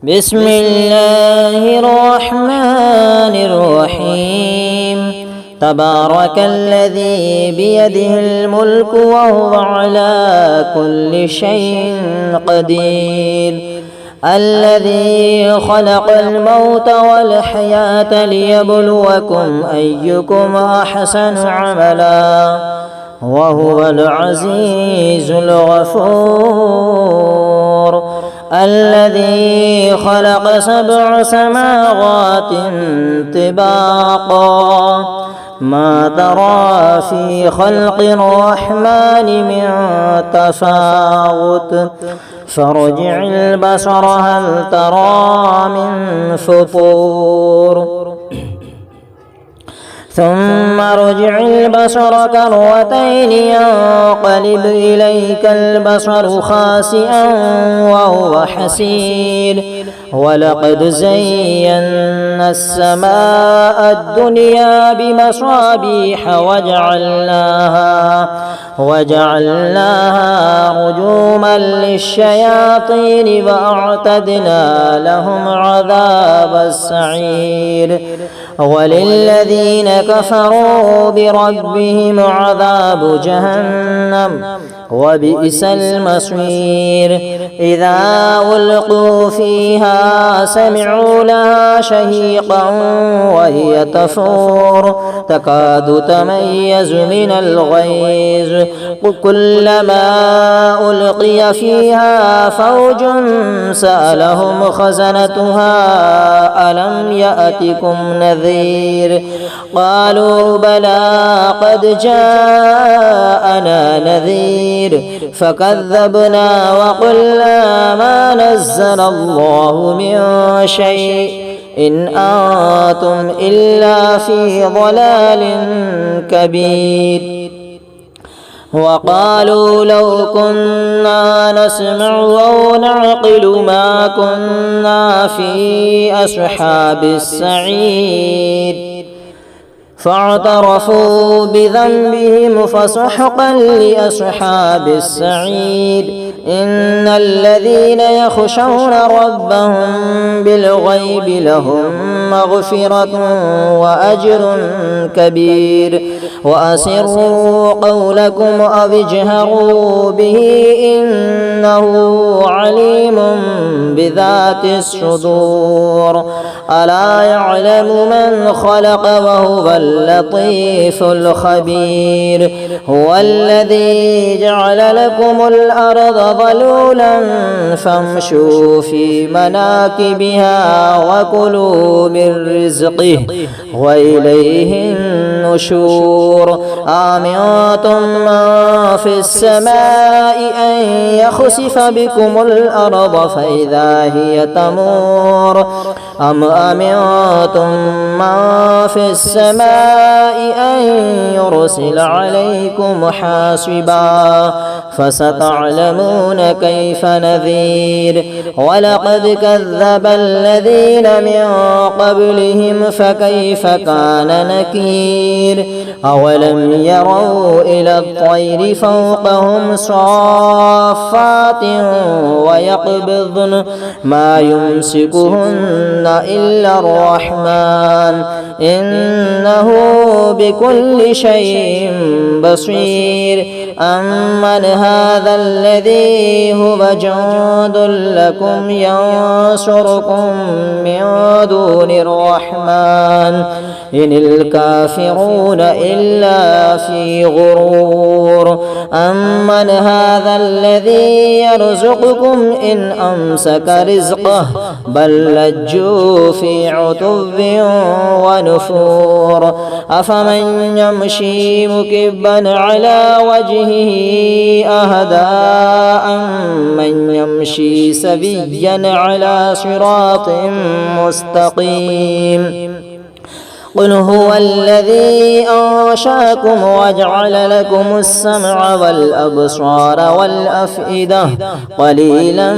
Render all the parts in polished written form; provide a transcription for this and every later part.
بسم الله الرحمن الرحيم. تبارك الذي بيده الملك وهو على كل شيء قدير، الذي خلق الموت والحياة ليبلوكم أيكم أحسن عملا وهو العزيز الغفور، الذي خلق 7 سماوات طباقا ما ترى في خلق الرحمن من تفاوت فارجع البصر هل ترى من فطور ثم ارجع البصر كرتين ينقلب إليك البصر خاسئا وهو حسير، ولقد زينا السماء الدنيا بمصابيح وجعلناها رجوما للشياطين وأعتدنا لهم عذاب السعير، وللذين كفروا بربهم عذاب جهنم وبئس المصير. إذا ألقوا فيها سمعوا لها شهيقا وهي تفور تكاد تميز من الغيظ، كلما ألقي فيها فوج سألهم خزنتها ألم يأتكم نذير، قالوا بلى قد جاءنا نذير فكذبنا وقلنا ما نزل الله من شيء إن أنتم إلا في ضلال كبير. وقالوا لو كنا نسمع أو نعقل ما كنا في أصحاب السعير، فاعترفوا بذنبهم فسحقا لأصحاب السعير. إن الذين يخشون ربهم بالغيب لهم مغفرة وأجر كبير. وأسروا قولكم أو اجهروا به إنه عليم بذات الصدور. ألا يعلم من خلق وهو اللطيف الخبير. هو الذي جعل لكم الأرض ظلولا فامشوا في مناكبها وكلوا من رزقه وإليه النشور. أأمنتم من في السماء أن يخسف بكم الأرض فإذا هي تمور أم أمنتم من في السماء أن يرسل عليكم حاصبا فستعلمون كيف نذير. ولقد كذب الذين من قبلهم فكيف كان نكير. أولم يروا إلى الطير فوقهم صافات ويقبضن ما يمسكهن إلا الرحمن إنه بكل شيء بصير. أمن هذا الذي هو جند لكم ينصركم من دون الرحمن إن الكافرون إلا في غرور. أمن هذا الذي يرزقكم إن أمسك رزقه بل لجوا في عتب ونفور. أفمن يمشي مكبا على وجهه أهدى أمن يمشي سويا على صراط مستقيم. قل هو الذي أنشأكم وجعل لكم السمع والأبصار والأفئدة قليلا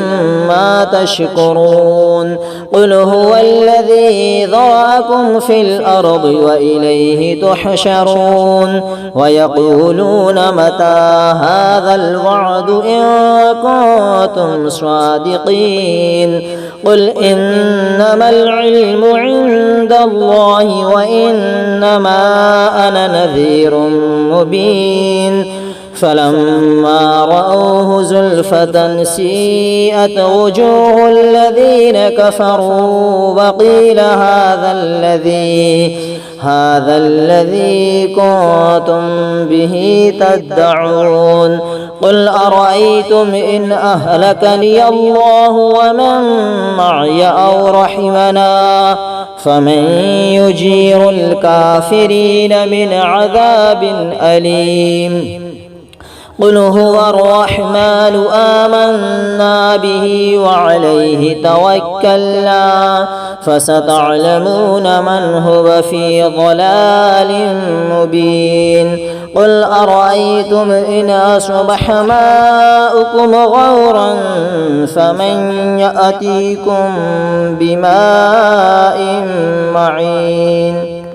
ما تشكرون قل هو الذي ذرأكم في الأرض وإليه تحشرون ويقولون متى هذا الوعد إن كنتم صادقين قل إنما العلم عند الله وإنما أنا نذير مبين فلما رأوه زلفة سيئت وجوه الذين كفروا وقيل هذا الذي كنتم به تدعون قل أرأيتم إن أهلكني الله ومن معي أو رحمنا فمن يجير الكافرين من عذاب أليم قل هو الرحمن آمنا به وعليه توكلنا فستعلمون من هو في ضلال مبين قل أرأيتم إن أصبح ماؤكم غورا فمن يأتيكم بماء معين